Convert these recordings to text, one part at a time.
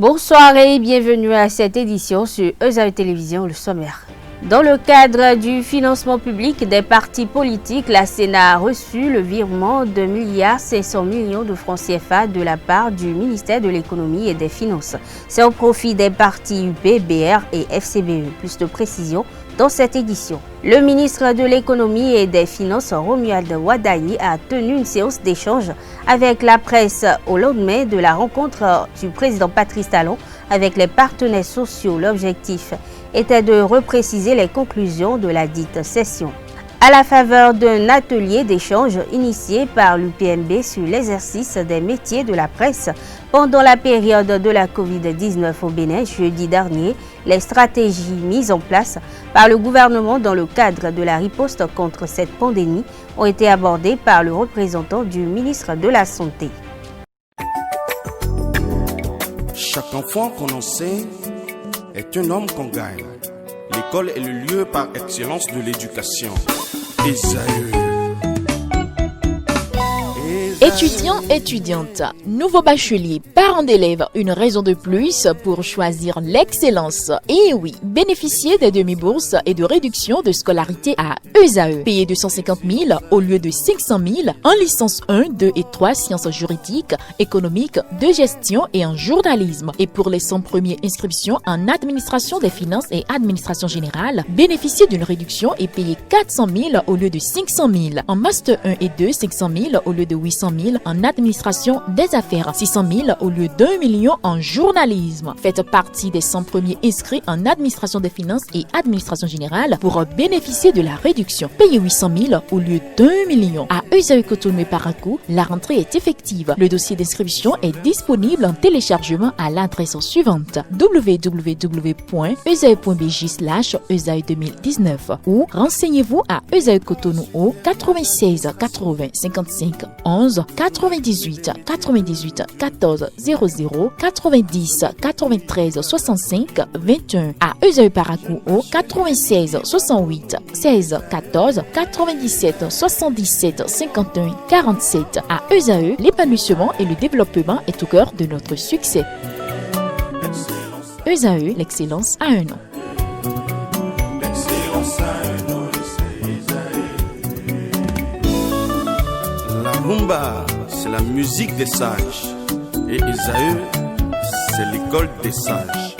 Bonsoir et bienvenue à cette édition sur ESAE Télévision, le sommaire. Dans le cadre du financement public des partis politiques, la Sénat a reçu le virement de 1,5 milliard de francs CFA de la part du ministère de l'Économie et des Finances. C'est au profit des partis UP, BR et FCBE. Plus de précisions dans cette édition. Le ministre de l'Économie et des Finances, Romuald Wadani, a tenu une séance d'échange avec la presse au lendemain de la rencontre du président Patrice Talon avec les partenaires sociaux. L'objectif était de repréciser les conclusions de la dite session. À la faveur d'un atelier d'échange initié par l'UPMB sur l'exercice des métiers de la presse pendant la période de la Covid-19 au Bénin jeudi dernier, les stratégies mises en place par le gouvernement dans le cadre de la riposte contre cette pandémie ont été abordées par le représentant du ministre de la Santé. Chaque enfant qu'on enseigne est un homme qu'on gagne. L'école est le lieu par excellence de l'éducation. Étudiants, étudiantes, nouveaux bacheliers, parents d'élèves, une raison de plus pour choisir l'excellence. Et oui, bénéficier des demi-bourses et de réductions de scolarité à ESAE. Payer 250 000 au lieu de 500 000 en licence 1, 2 et 3 sciences juridiques, économiques, de gestion et en journalisme. Et pour les 100 premières inscriptions en administration des finances et administration générale, bénéficier d'une réduction et payer 400 000 au lieu de 500 000. En master 1 et 2, 500 000 au lieu de 800 000 en administration des affaires, 600 000 au lieu d'1 million en journalisme. Faites partie des 100 premiers inscrits en administration des finances et administration générale pour bénéficier de la réduction. Payez 800 000 au lieu d'1 million. À ESAE Cotonou et Parakou, la rentrée est effective. Le dossier d'inscription est disponible en téléchargement à l'adresse suivante www.esae.bj/ESAE 2019 ou renseignez-vous à ESAE Cotonou au 96 80 55 11 98 98 14 00 90 93 65 21 à ESAE Parakou au 96 68 16 14 97 77 51 47 à ESAE, l'épanouissement et le développement est au cœur de notre succès. ESAE, l'excellence a un nom. La rumba, c'est la musique des sages. Et ESAE, c'est l'école des sages.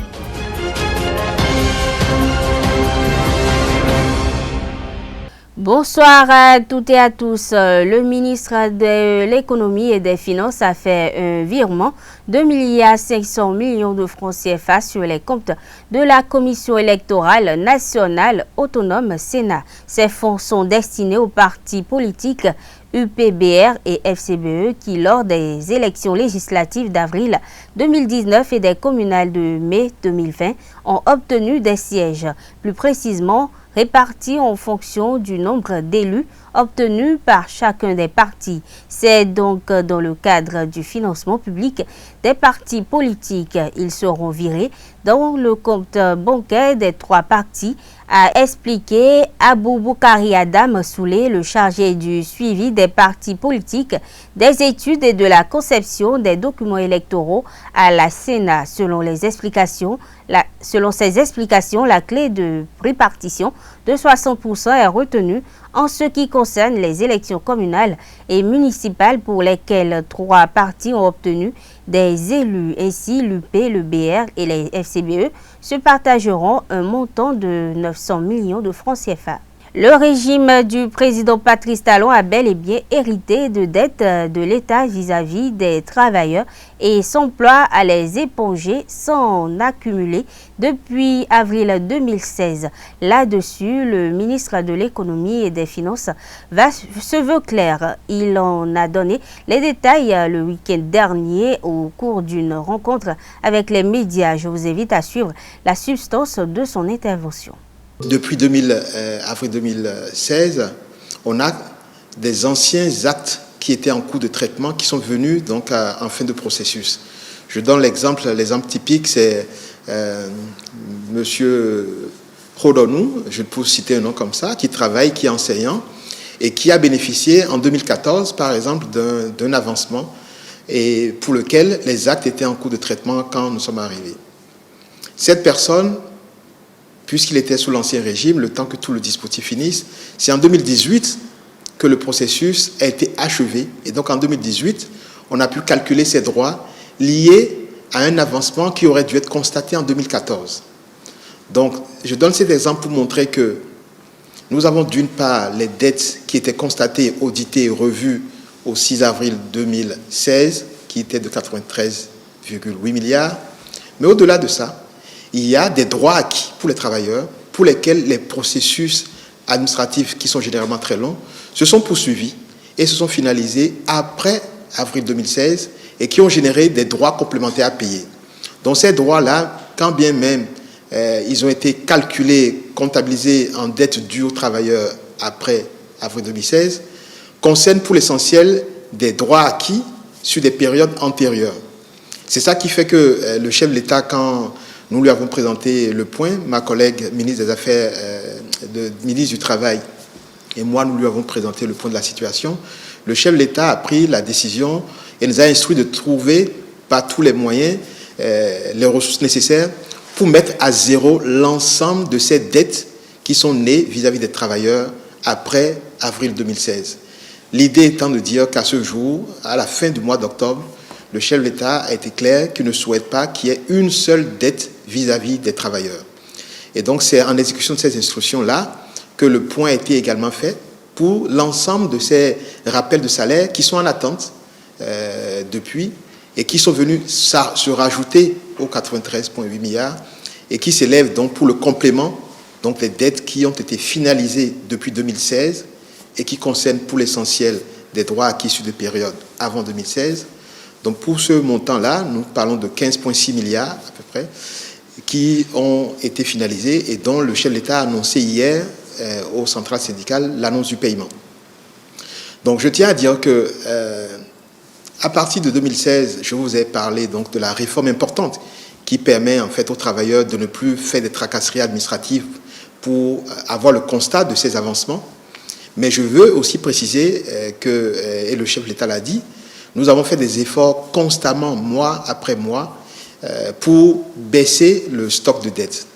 Bonsoir à toutes et à tous. Le ministre de l'Économie et des Finances a fait un virement de 1,5 milliard de francs CFA sur les comptes de la Commission électorale nationale autonome Sénat. Ces fonds sont destinés aux partis politiques UPBR et FCBE qui, lors des élections législatives d'avril 2019 et des communales de mai 2020, ont obtenu des sièges. Plus précisément, répartis en fonction du nombre d'élus obtenus par chacun des partis. C'est donc dans le cadre du financement public des partis politiques. Ils seront virés dans le compte bancaire des 3 partis, a expliqué Aboubakari Adam Soulé, le chargé du suivi des partis politiques, des études et de la conception des documents électoraux à la Sénat. Selon ses explications, la clé de répartition de 60% est retenue en ce qui concerne les élections communales et municipales pour lesquelles 3 partis ont obtenu des élus. Ainsi, l'UP, le BR et les FCBE se partageront un montant de 900 millions de francs CFA. Le régime du président Patrice Talon a bel et bien hérité de dettes de l'État vis-à-vis des travailleurs et s'emploie à les éponger sans en accumuler depuis avril 2016. Là-dessus, le ministre de l'Économie et des Finances se veut clair. Il en a donné les détails le week-end dernier au cours d'une rencontre avec les médias. Je vous invite à suivre la substance de son intervention. Depuis avril 2016, on a des anciens actes qui étaient en cours de traitement qui sont venus donc en fin de processus. Je donne l'exemple typique, c'est Monsieur Rodonou, je peux citer un nom comme ça, qui travaille, qui est enseignant et qui a bénéficié en 2014, par exemple, d'un avancement et pour lequel les actes étaient en cours de traitement quand nous sommes arrivés. Cette personne, puisqu'il était sous l'Ancien Régime, le temps que tout le dispositif finisse, c'est en 2018 que le processus a été achevé. Et donc en 2018, on a pu calculer ses droits liés à un avancement qui aurait dû être constaté en 2014. Donc je donne cet exemple pour montrer que nous avons d'une part les dettes qui étaient constatées, auditées et revues au 6 avril 2016, qui étaient de 93,8 milliards. Mais au-delà de ça, il y a des droits acquis pour les travailleurs, pour lesquels les processus administratifs, qui sont généralement très longs, se sont poursuivis et se sont finalisés après avril 2016 et qui ont généré des droits complémentaires à payer. Donc ces droits-là, quand bien même ils ont été calculés, comptabilisés en dette due aux travailleurs après avril 2016, concernent pour l'essentiel des droits acquis sur des périodes antérieures. C'est ça qui fait que le chef de l'État, quand nous lui avons présenté le point, ma collègue ministre des Affaires, ministre du Travail et moi, nous lui avons présenté le point de la situation, le chef de l'État a pris la décision et nous a instruit de trouver par tous les moyens les ressources nécessaires pour mettre à zéro l'ensemble de ces dettes qui sont nées vis-à-vis des travailleurs après avril 2016. L'idée étant de dire qu'à ce jour, à la fin du mois d'octobre, le chef de l'État a été clair qu'il ne souhaite pas qu'il y ait une seule dette vis-à-vis des travailleurs. Et donc c'est en exécution de ces instructions-là que le point a été également fait pour l'ensemble de ces rappels de salaire qui sont en attente depuis et qui sont venus se rajouter aux 93,8 milliards et qui s'élèvent donc pour le complément, donc les dettes qui ont été finalisées depuis 2016 et qui concernent pour l'essentiel des droits acquis sur des périodes avant 2016. Donc pour ce montant-là, nous parlons de 15,6 milliards à peu près, qui ont été finalisés et dont le chef de l'État a annoncé hier aux centrales syndicales l'annonce du paiement. Donc je tiens à dire que à partir de 2016, je vous ai parlé donc de la réforme importante qui permet en fait aux travailleurs de ne plus faire des tracasseries administratives pour avoir le constat de ces avancements. Mais je veux aussi préciser que, et le chef de l'État l'a dit, nous avons fait des efforts constamment, mois après mois, pour baisser le stock de dettes.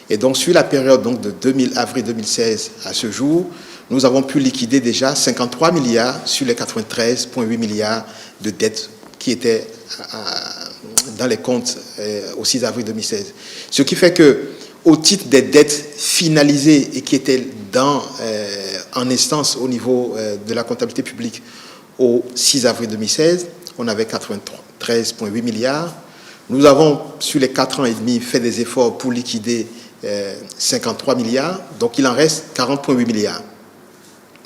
Et donc, sur la période donc, de avril 2016 à ce jour, nous avons pu liquider déjà 53 milliards sur les 93,8 milliards de dettes qui étaient dans les comptes au 6 avril 2016. Ce qui fait que, au titre des dettes finalisées et qui étaient en instance au niveau de la comptabilité publique au 6 avril 2016, on avait 93,8 milliards. Nous avons, sur les 4 ans et demi, fait des efforts pour liquider 53 milliards, donc il en reste 40,8 milliards.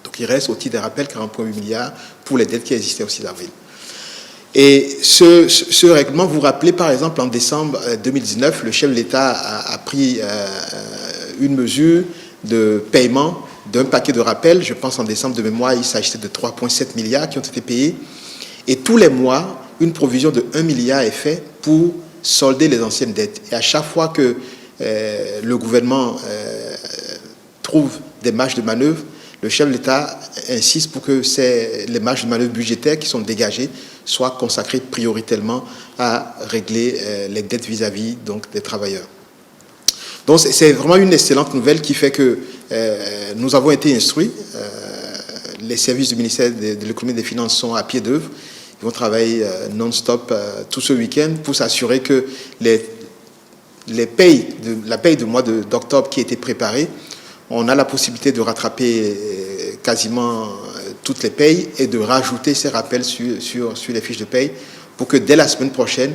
Donc il reste, au titre des rappels, 40,8 milliards pour les dettes qui existaient au 6 avril. Et ce règlement, vous vous rappelez, par exemple, en décembre 2019, le chef de l'État a pris une mesure de paiement d'un paquet de rappels. Je pense en décembre de mémoire, il s'agissait de 3,7 milliards qui ont été payés. Et tous les mois, une provision de 1 milliard est faite pour solder les anciennes dettes. Et à chaque fois que le gouvernement trouve des marges de manœuvre, le chef de l'État insiste pour que les marges de manœuvre budgétaires qui sont dégagées soient consacrées prioritairement à régler les dettes vis-à-vis donc, des travailleurs. Donc c'est vraiment une excellente nouvelle qui fait que nous avons été instruits. Les services du ministère de l'économie et des finances sont à pied d'œuvre. Ils vont travailler non-stop tout ce week-end pour s'assurer que la paye du mois d'octobre qui a été préparée, on a la possibilité de rattraper quasiment toutes les payes et de rajouter ces rappels sur les fiches de paye pour que dès la semaine prochaine,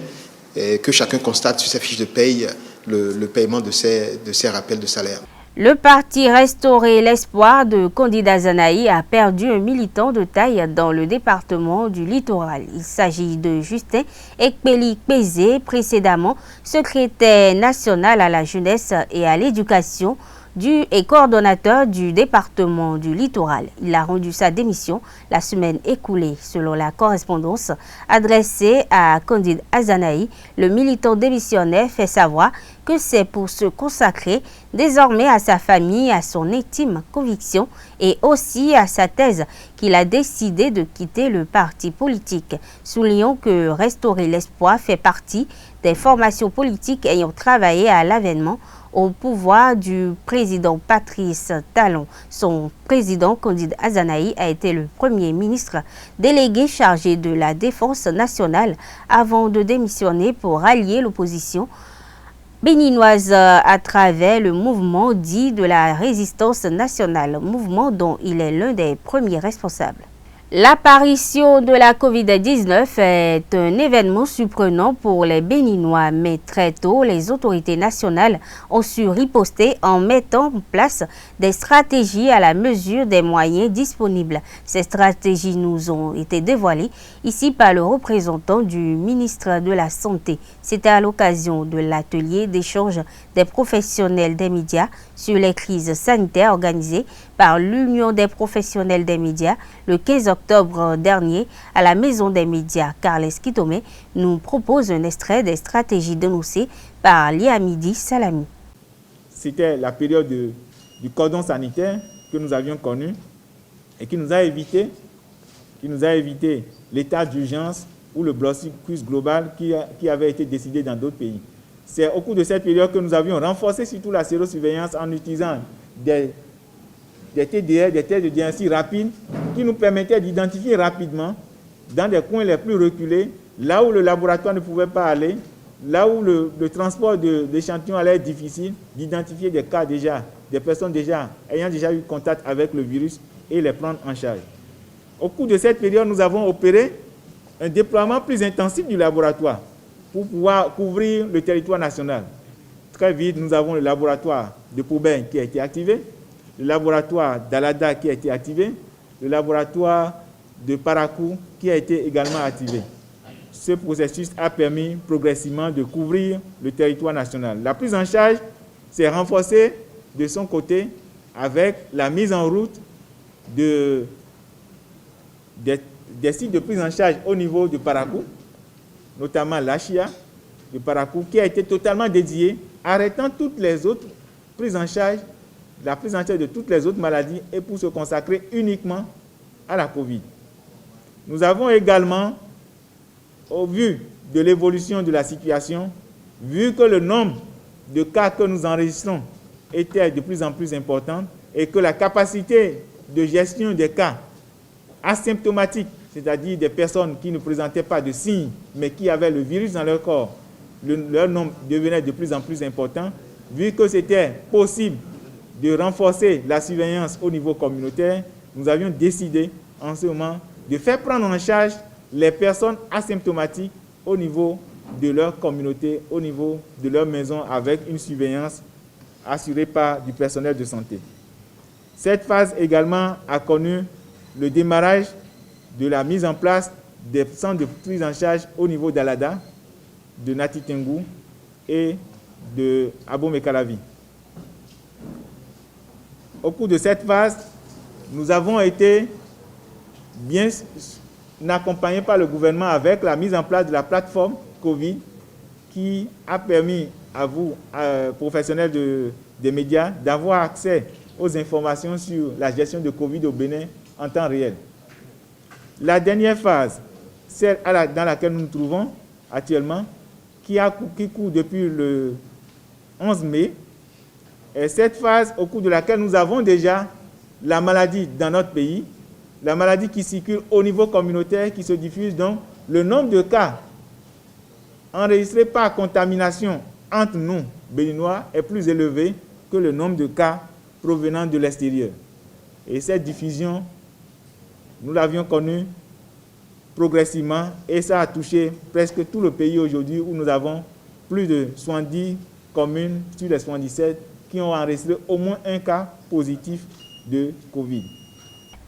que chacun constate sur ses fiches de paye le paiement de ces rappels de salaire. Le parti Restaurer l'espoir de Kondida Zanaï a perdu un militant de taille dans le département du Littoral. Il s'agit de Justin Ekpeli Pézé, précédemment secrétaire national à la jeunesse et à l'éducation et coordonnateur du département du littoral. Il a rendu sa démission la semaine écoulée. Selon la correspondance adressée à Candide Azanaï, le militant démissionnaire fait savoir que c'est pour se consacrer désormais à sa famille, à son intime conviction et aussi à sa thèse qu'il a décidé de quitter le parti politique. Soulignons que Restaurer l'espoir fait partie des formations politiques ayant travaillé à l'avènement au pouvoir du président Patrice Talon. Son président, Candide Azanaï, a été le premier ministre délégué chargé de la défense nationale avant de démissionner pour rallier l'opposition béninoise à travers le mouvement dit de la résistance nationale, mouvement dont il est l'un des premiers responsables. L'apparition de la Covid-19 est un événement surprenant pour les Béninois, mais très tôt, les autorités nationales ont su riposter en mettant en place des stratégies à la mesure des moyens disponibles. Ces stratégies nous ont été dévoilées ici par le représentant du ministre de la Santé. C'était à l'occasion de l'atelier d'échange des professionnels des médias sur les crises sanitaires organisé par l'Union des professionnels des médias le 15 octobre dernier à la Maison des médias. Carles Kitome nous propose un extrait des stratégies dénoncées par Liamidi Salami. C'était la période du cordon sanitaire que nous avions connu et qui nous a évité l'état d'urgence ou le blocus global qui avait été décidé dans d'autres pays. C'est au cours de cette période que nous avions renforcé surtout la sérosurveillance en utilisant des TDR, des tests de diagnostic rapides qui nous permettaient d'identifier rapidement dans des coins les plus reculés, là où le laboratoire ne pouvait pas aller, là où le transport d'échantillons allait être difficile, d'identifier des cas déjà, des personnes ayant déjà eu contact avec le virus et les prendre en charge. Au cours de cette période, nous avons opéré un déploiement plus intensif du laboratoire pour pouvoir couvrir le territoire national. Très vite, nous avons le laboratoire de Poubin qui a été activé, le laboratoire d'Alada qui a été activé, le laboratoire de Parakou qui a été également activé. Ce processus a permis progressivement de couvrir le territoire national. La prise en charge s'est renforcée de son côté avec la mise en route des sites de prise en charge au niveau de Parakou, notamment l'Achia de Parakou, qui a été totalement dédié, arrêtant toutes les autres prises en charge, la prise en charge de toutes les autres maladies et pour se consacrer uniquement à la Covid. Nous avons également, au vu de l'évolution de la situation, vu que le nombre de cas que nous enregistrons était de plus en plus important et que la capacité de gestion des cas asymptomatiques, c'est-à-dire des personnes qui ne présentaient pas de signes, mais qui avaient le virus dans leur corps, leur nombre devenait de plus en plus important, vu que c'était possible de renforcer la surveillance au niveau communautaire, nous avions décidé en ce moment de faire prendre en charge les personnes asymptomatiques au niveau de leur communauté, au niveau de leur maison, avec une surveillance assurée par du personnel de santé. Cette phase également a connu le démarrage de la mise en place des centres de prise en charge au niveau d'Alada, de Natitengu et de Abomey-Calavi. Au cours de cette phase, nous avons été bien accompagnés par le gouvernement avec la mise en place de la plateforme Covid qui a permis à vous, professionnels des médias, d'avoir accès aux informations sur la gestion de Covid au Bénin en temps réel. La dernière phase, celle dans laquelle nous nous trouvons actuellement, qui court depuis le 11 mai, est cette phase au cours de laquelle nous avons déjà la maladie dans notre pays, la maladie qui circule au niveau communautaire, qui se diffuse, donc le nombre de cas enregistrés par contamination entre nous, Béninois, est plus élevé que le nombre de cas provenant de l'extérieur. Et cette diffusion, nous l'avions connue progressivement et ça a touché presque tout le pays aujourd'hui où nous avons plus de 70 communes sur les 77 qui ont enregistré au moins un cas positif de Covid.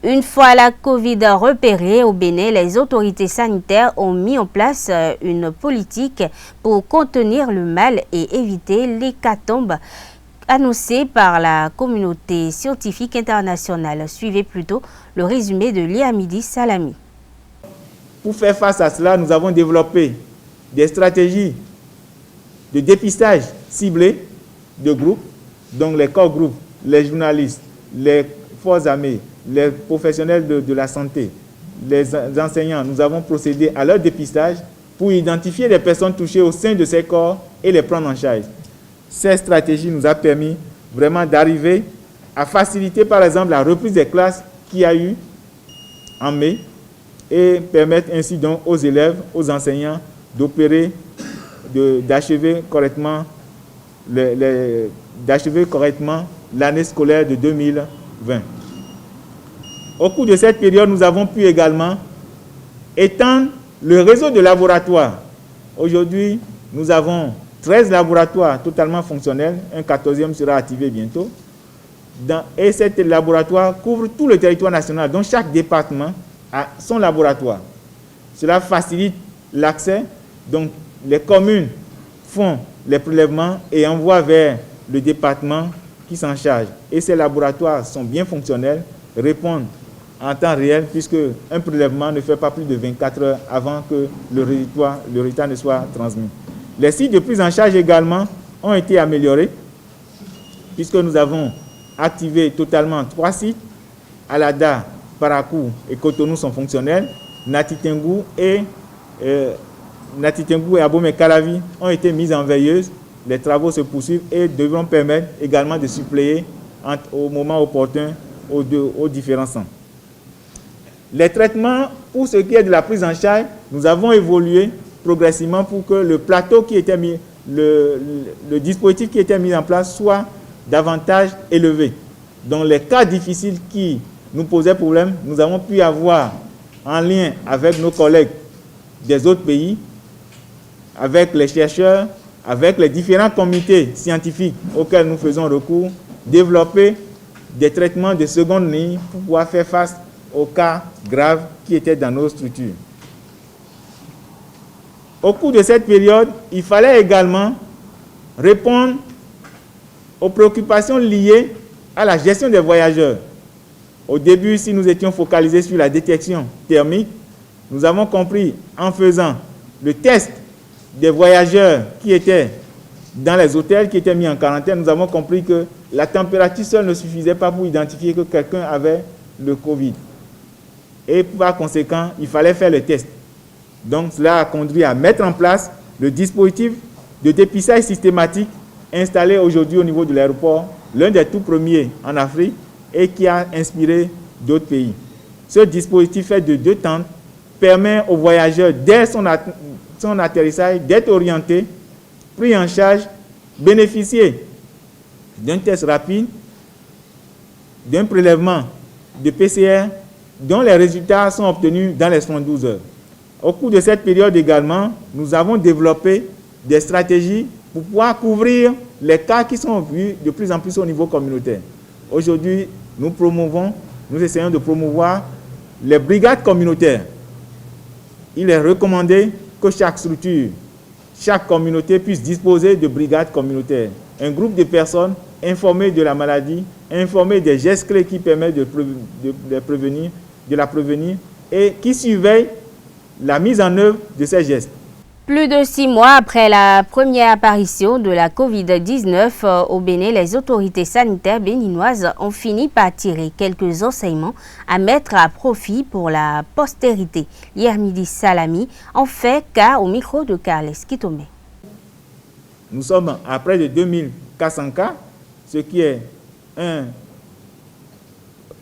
Une fois la Covid repérée au Bénin, les autorités sanitaires ont mis en place une politique pour contenir le mal et éviter l'hécatombe annoncée par la communauté scientifique internationale. Suivez plutôt le résumé de Liamidi Salami. Pour faire face à cela, nous avons développé des stratégies de dépistage ciblées de groupes, donc les corps groupes, les journalistes, les forces armées, les professionnels de la santé, les enseignants. Nous avons procédé à leur dépistage pour identifier les personnes touchées au sein de ces corps et les prendre en charge. Cette stratégie nous a permis vraiment d'arriver à faciliter par exemple la reprise des classes qu'il y a eu en mai et permettre ainsi donc aux élèves, aux enseignants d'opérer, d'achever correctement l'année scolaire de 2020. Au cours de cette période, nous avons pu également étendre le réseau de laboratoires. Aujourd'hui, nous avons 13 laboratoires totalement fonctionnels, un 14e sera activé bientôt. Et ces laboratoires couvrent tout le territoire national, donc chaque département a son laboratoire. Cela facilite l'accès, donc les communes font les prélèvements et envoient vers le département qui s'en charge. Et ces laboratoires sont bien fonctionnels, répondent en temps réel, puisque un prélèvement ne fait pas plus de 24 heures avant que le résultat ne soit transmis. Les sites de prise en charge également ont été améliorés, puisque nous avons activé totalement 3 sites. Alada, Parakou et Cotonou sont fonctionnels. Natitengu et Abomey-Calavi ont été mis en veilleuse. Les travaux se poursuivent et devront permettre également de suppléer au moment opportun aux différents centres. Les traitements, pour ce qui est de la prise en charge, nous avons évolué progressivement pour que le plateau qui était mis, le dispositif qui était mis en place soit davantage élevé. Dans les cas difficiles qui nous posaient problème, nous avons pu avoir, en lien avec nos collègues des autres pays, avec les chercheurs, avec les différents comités scientifiques auxquels nous faisons recours, développer des traitements de seconde ligne pour pouvoir faire face aux cas graves qui étaient dans nos structures. Au cours de cette période, il fallait également répondre aux préoccupations liées à la gestion des voyageurs. Au début, si nous étions focalisés sur la détection thermique, nous avons compris en faisant le test des voyageurs qui étaient dans les hôtels, qui étaient mis en quarantaine, nous avons compris que la température seule ne suffisait pas pour identifier que quelqu'un avait le Covid. Et par conséquent, il fallait faire le test. Donc cela a conduit à mettre en place le dispositif de dépistage systématique installé aujourd'hui au niveau de l'aéroport, l'un des tout premiers en Afrique et qui a inspiré d'autres pays. Ce dispositif fait de 2 tentes permet aux voyageurs, dès son atterrissage, d'être orientés, pris en charge, bénéficier d'un test rapide, d'un prélèvement de PCR dont les résultats sont obtenus dans les 72 heures. Au cours de cette période également, nous avons développé des stratégies pour pouvoir couvrir les cas qui sont vus de plus en plus au niveau communautaire. Aujourd'hui, nous essayons de promouvoir les brigades communautaires. Il est recommandé que chaque structure, chaque communauté puisse disposer de brigades communautaires. Un groupe de personnes informées de la maladie, informées des gestes clés qui permettent de la prévenir et qui surveillent la mise en œuvre de ces gestes. Plus de 6 mois après la première apparition de la Covid-19 au Bénin, les autorités sanitaires béninoises ont fini par tirer quelques enseignements à mettre à profit pour la postérité. Liamidi Salami en fait cas au micro de Carles Kitome. Nous sommes à près de 2400 cas, ce qui est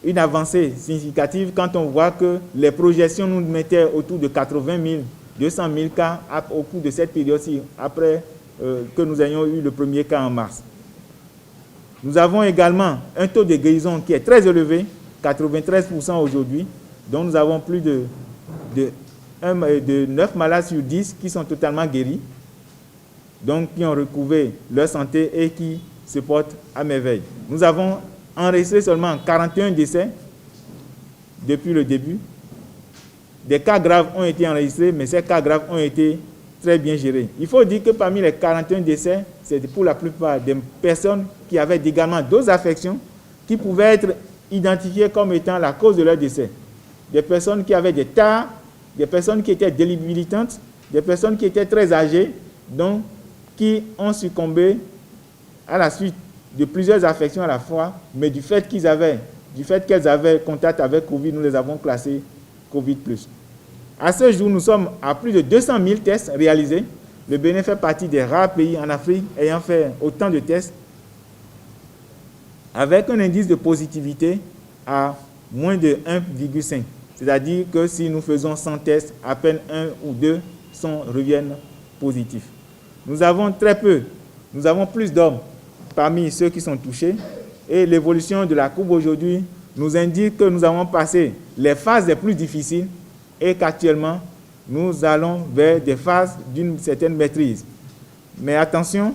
une avancée significative quand on voit que les projections nous mettaient autour de 80 000, 200 000 cas au cours de cette période-ci, après que nous ayons eu le premier cas en mars. Nous avons également un taux de guérison qui est très élevé, 93% aujourd'hui, dont nous avons plus de 9 malades sur 10 qui sont totalement guéris, donc qui ont recouvré leur santé et qui se portent à merveille. Nous avons enregistré seulement 41 décès depuis le début. Des cas graves ont été enregistrés, mais ces cas graves ont été très bien gérée. Il faut dire que parmi les 41 décès, c'est pour la plupart des personnes qui avaient également d'autres affections qui pouvaient être identifiées comme étant la cause de leur décès. Des personnes qui avaient des tares, des personnes qui étaient débilitantes, des personnes qui étaient très âgées, donc qui ont succombé à la suite de plusieurs affections à la fois, mais du fait qu'elles avaient contact avec Covid, nous les avons classées Covid+. À ce jour, nous sommes à plus de 200 000 tests réalisés. Le Bénin fait partie des rares pays en Afrique ayant fait autant de tests, avec un indice de positivité à moins de 1,5. C'est-à-dire que si nous faisons 100 tests, à peine 1 ou 2 reviennent positifs. Nous avons plus d'hommes parmi ceux qui sont touchés, et l'évolution de la courbe aujourd'hui nous indique que nous avons passé les phases les plus difficiles et qu'actuellement, nous allons vers des phases d'une certaine maîtrise. Mais attention,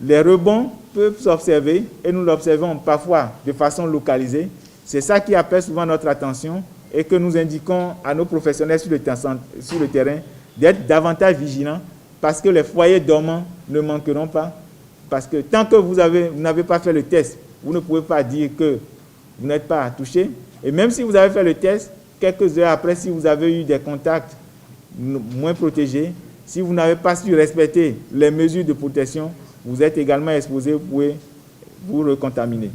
les rebonds peuvent s'observer et nous l'observons parfois de façon localisée. C'est ça qui appelle souvent notre attention et que nous indiquons à nos professionnels sur le terrain d'être davantage vigilants parce que les foyers dormants ne manqueront pas. Parce que tant que vous n'avez pas fait le test, vous ne pouvez pas dire que vous n'êtes pas touché. Et même si vous avez fait le test, quelques heures après, si vous avez eu des contacts moins protégés, si vous n'avez pas su respecter les mesures de protection, vous êtes également exposé, vous pouvez vous recontaminer.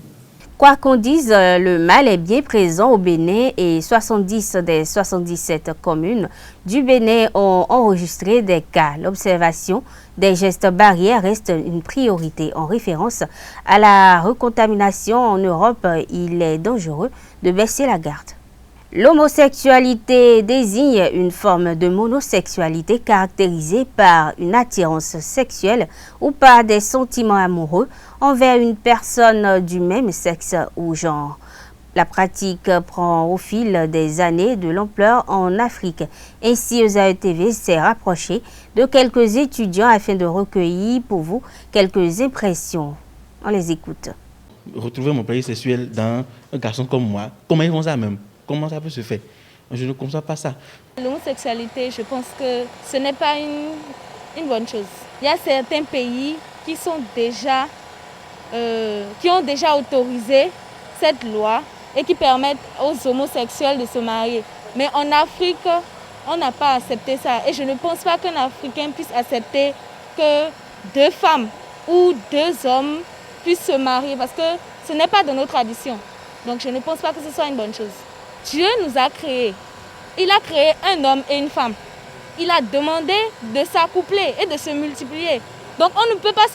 Quoi qu'on dise, le mal est bien présent au Bénin et 70 des 77 communes du Bénin ont enregistré des cas. L'observation des gestes barrières reste une priorité. En référence à la recontamination en Europe, il est dangereux de baisser la garde. L'homosexualité désigne une forme de monosexualité caractérisée par une attirance sexuelle ou par des sentiments amoureux envers une personne du même sexe ou genre. La pratique prend au fil des années de l'ampleur en Afrique. Ainsi, ESAE-TV s'est rapproché de quelques étudiants afin de recueillir pour vous quelques impressions. On les écoute. Retrouver mon plaisir sexuel dans un garçon comme moi, comment ils font ça même? Comment ça peut se faire? Je ne comprends pas ça. L'homosexualité, je pense que ce n'est pas une bonne chose. Il y a certains pays qui ont déjà autorisé cette loi et qui permettent aux homosexuels de se marier. Mais en Afrique, on n'a pas accepté ça. Et je ne pense pas qu'un Africain puisse accepter que 2 femmes ou 2 hommes puissent se marier parce que ce n'est pas de nos traditions. Donc je ne pense pas que ce soit une bonne chose. Dieu nous a créés. Il a créé un homme et une femme. Il a demandé de s'accoupler et de se multiplier. Donc on ne peut pas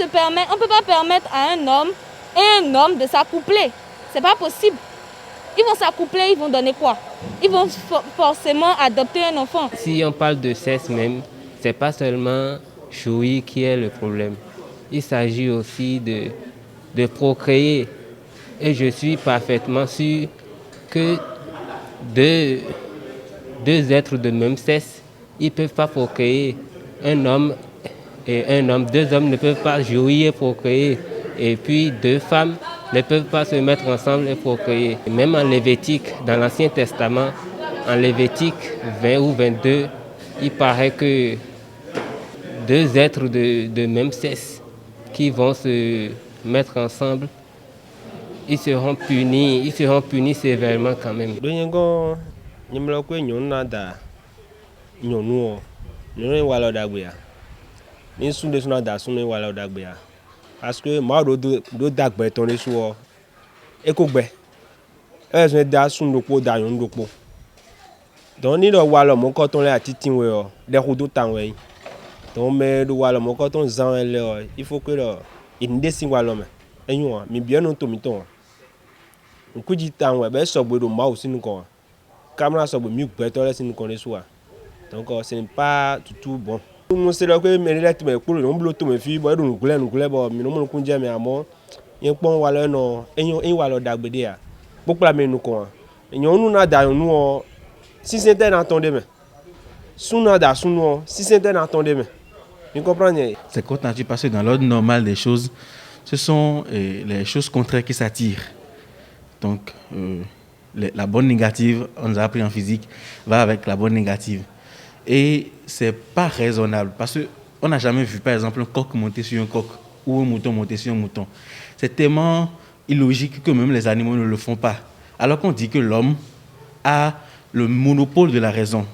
permettre à un homme et un homme de s'accoupler. C'est pas possible. Ils vont s'accoupler, ils vont donner quoi? Ils vont forcément adopter un enfant. Si on parle de sexe même, c'est pas seulement jouir qui est le problème. Il s'agit aussi de procréer. Et je suis parfaitement sûr que deux êtres de même sexe, ils ne peuvent pas procréer. Un homme et un homme, 2 hommes ne peuvent pas jouir et procréer. Et puis 2 femmes ne peuvent pas se mettre ensemble et procréer. Même en Lévitique, dans l'Ancien Testament, en Lévitique 20 ou 22, il paraît que 2 êtres de même sexe qui vont se mettre ensemble, ils seront punis sévèrement quand même. Parce que moi, je dagbe ton les soirs. Et que ben, elles ont des sous le pot d'ailleurs le pot. Donc ni le wallon mon coton là titin ouais, des routes d'autant ouais. Donc mais le wallon mon coton zan là, il faut que là, il dessine wallon mais. Et nous, mais bien on tombe ton. On coup dit temps ouais, ben sobre de moi aussi nous quoi. Caméra sobre mieux better là si nous connaissons soir. Donc ce n'est pas tout bon. Nous c'est là que mes lettres mais pour le nombre de mes filles bon nous couleur bon mais nous qu'on dit mais à moi il pon wala non et wala dagbe ya beaucoup la mais nous quoi et nous na da nous si c'était entendre mais sous da sous nous si c'était entendre mais vous comprenez c'est contre nature parce que dans l'ordre normal des choses ce sont les choses contraires qui s'attirent donc la bonne négative on nous a appris en physique va avec la bonne négative. Et c'est pas raisonnable parce que On n'a jamais vu, par exemple, un coq monter sur un coq ou un mouton monter sur un mouton. C'est tellement illogique que même les animaux ne le font pas. Alors qu'on dit que l'homme a le monopole de la raison.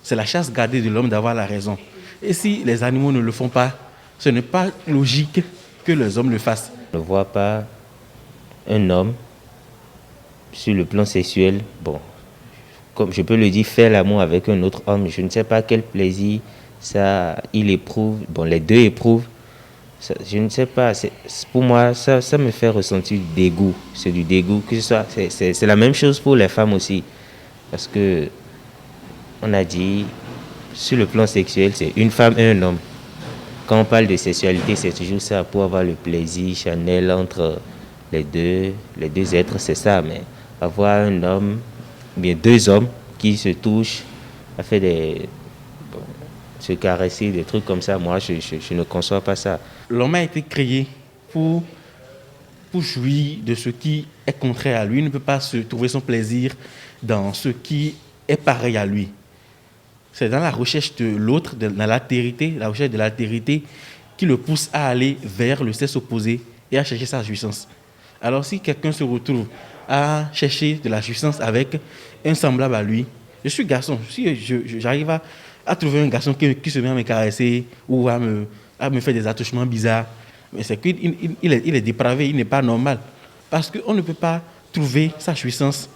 C'est la chasse gardée de l'homme d'avoir la raison. Et si les animaux ne le font pas, ce n'est pas logique que les hommes le fassent. Je ne vois pas un homme, sur le plan sexuel, bon, comme je peux le dire, faire l'amour avec un autre homme. Je ne sais pas quel plaisir ça, il éprouve. Bon, les deux éprouvent. Ça, je ne sais pas. Pour moi, ça me fait ressentir du dégoût. C'est du dégoût. Que ce soit, c'est la même chose pour les femmes aussi. Parce que on a dit, sur le plan sexuel, c'est une femme et un homme. Quand on parle de sexualité, c'est toujours ça, pour avoir le plaisir charnel entre les deux êtres, c'est ça. Mais avoir un homme, bien deux hommes qui se touchent, à faire se caresser, des trucs comme ça, moi, je ne conçois pas ça. L'homme a été créé pour jouir de ce qui est contraire à lui. Il ne peut pas se trouver son plaisir dans ce qui est pareil à lui. C'est dans la recherche de l'autre, dans l'altérité, la recherche de l'altérité, qui le pousse à aller vers le sexe opposé et à chercher sa jouissance. Alors si quelqu'un se retrouve à chercher de la jouissance avec un semblable à lui, je suis garçon, si j'arrive à trouver un garçon qui se met à me caresser ou à me faire des attouchements bizarres, mais c'est qu'il est dépravé, il n'est pas normal. Parce qu'on ne peut pas trouver sa jouissance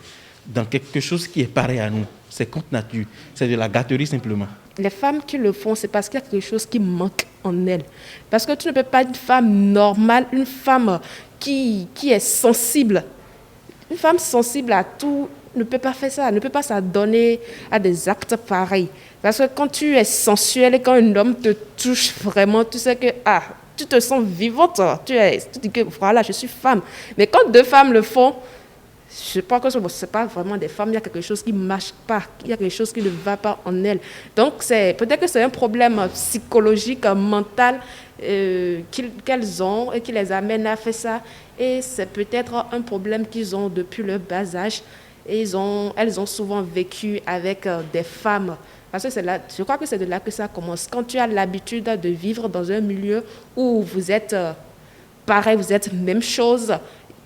dans quelque chose qui est pareil à nous. C'est contre nature, c'est de la gâterie simplement. Les femmes qui le font, c'est parce qu'il y a quelque chose qui manque en elles. Parce que tu ne peux pas être une femme normale, une femme qui est sensible. Une femme sensible à tout ne peut pas faire ça, ne peut pas s'adonner à des actes pareils. Parce que quand tu es sensuelle et quand un homme te touche vraiment, tu sais que tu te sens vivante. Tu dis que voilà, je suis femme. Mais quand deux femmes le font, je pense que ce n'est pas vraiment des femmes, il y a quelque chose qui ne marche pas, il y a quelque chose qui ne va pas en elles. Donc peut-être que c'est un problème psychologique, mental qu'elles ont et qui les amène à faire ça. Et c'est peut-être un problème qu'ils ont depuis leur bas âge. Et elles ont souvent vécu avec des femmes. Parce que je crois que c'est de là que ça commence. Quand tu as l'habitude de vivre dans un milieu où vous êtes pareil, vous êtes même chose,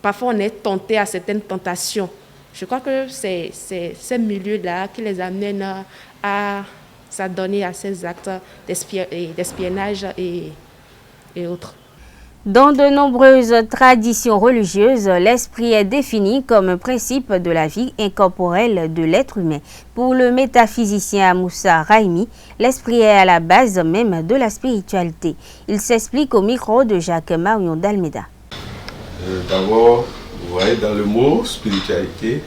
parfois on est tenté à certaines tentations. Je crois que c'est ces milieux-là qui les amènent à s'adonner à ces actes d'espionnage et autres. Dans de nombreuses traditions religieuses, l'esprit est défini comme un principe de la vie incorporelle de l'être humain. Pour le métaphysicien Moussa Raimi, l'esprit est à la base même de la spiritualité. Il s'explique au micro de Jacques-Marion d'Almeida. D'abord, vous voyez dans le mot spiritualité,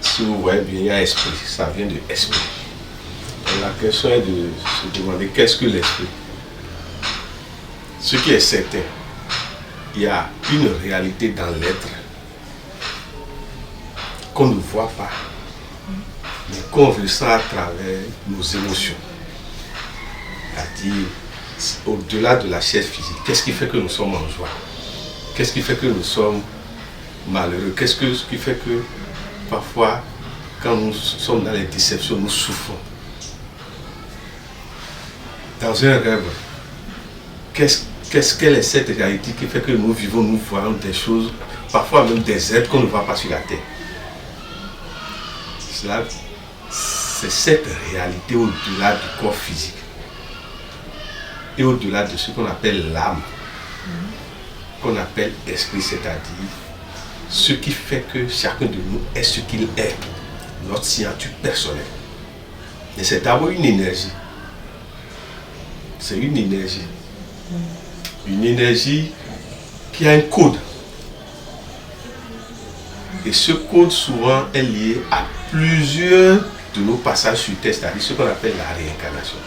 si vous voyez bien, il y a esprit, ça vient de esprit. Et la question est de se demander qu'est-ce que l'esprit. Ce qui est certain, il y a une réalité dans l'être qu'on ne voit pas, mais qu'on ressent à travers nos émotions. C'est-à-dire, au-delà de la chair physique, qu'est-ce qui fait que nous sommes en joie? Qu'est-ce qui fait que nous sommes malheureux? Qu'est-ce qui fait que parfois, quand nous sommes dans les déceptions, nous souffrons? Dans un rêve, quelle est cette réalité qui fait que nous vivons, nous voyons des choses, parfois même des êtres qu'on ne voit pas sur la terre? C'est cette réalité au-delà du corps physique et au-delà de ce qu'on appelle l'âme, qu'on appelle esprit, c'est-à-dire ce qui fait que chacun de nous est ce qu'il est, notre signature personnelle. Et c'est d'abord une énergie. C'est une énergie. Une énergie qui a un code. Et ce code souvent est lié à plusieurs de nos passages sur terre, c'est-à-dire ce qu'on appelle la réincarnation.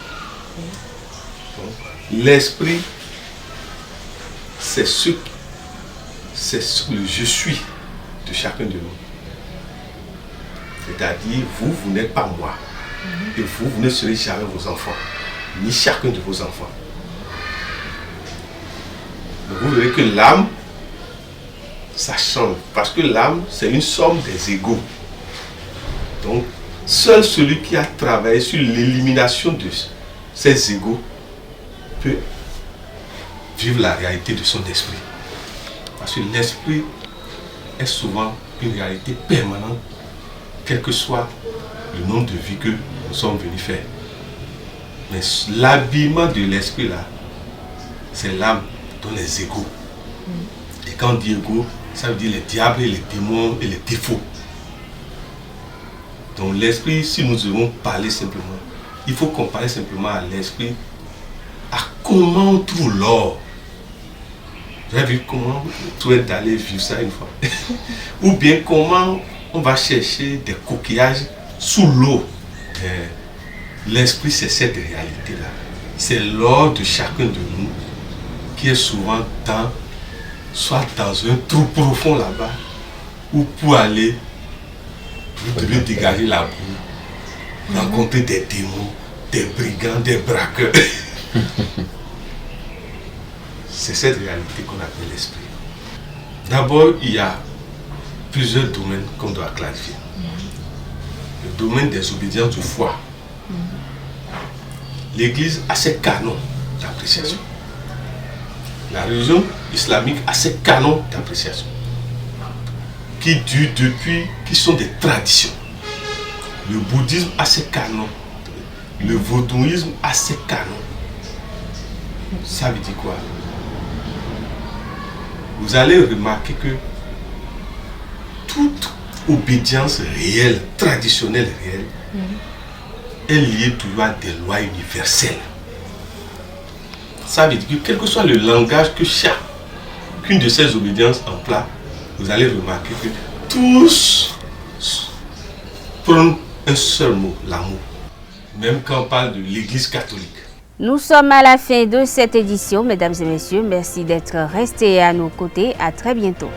L'esprit, c'est le je suis de chacun de nous. C'est-à-dire, vous n'êtes pas moi. Et vous ne serez jamais vos enfants, ni chacun de vos enfants. Donc vous verrez que l'âme, ça change. Parce que l'âme, c'est une somme des égos. Donc, seul celui qui a travaillé sur l'élimination de ces égos peut vivre la réalité de son esprit. Parce que l'esprit est souvent une réalité permanente, quel que soit le nombre de vies que nous sommes venus faire. Mais l'habillement de l'esprit là, c'est l'âme dont les égos. Et quand on dit égos, ça veut dire les diables et les démons et les défauts. Donc l'esprit, si nous devons parler simplement, il faut comparer simplement à l'esprit à comment on trouve l'or. Vous avez vu comment tout est d'aller vivre ça une fois. Ou bien comment on va chercher des coquillages sous l'eau. L'esprit, c'est cette réalité-là. C'est l'or de chacun de nous qui est souvent soit dans un trou profond là-bas, ou pour aller, vous devez dégager la boue, rencontrer des démons, des brigands, des braqueurs. C'est cette réalité qu'on appelle l'esprit. D'abord, il y a plusieurs domaines qu'on doit clarifier. Le domaine des obédiences de foi. L'Église a ses canons d'appréciation. La religion islamique a ses canons d'appréciation qui durent depuis, qui sont des traditions. Le bouddhisme a ses canons. Le vaudouisme a ses canons. Ça veut dire quoi? Vous allez remarquer que toute obédience réelle, traditionnelle réelle, est liée toujours à des lois universelles. Ça veut dire que quel que soit le langage que chacune de ces obédiences emploie, vous allez remarquer que tous prennent un seul mot, l'amour. Même quand on parle de l'Église catholique. Nous sommes à la fin de cette édition, mesdames et messieurs. Merci d'être restés à nos côtés. À très bientôt.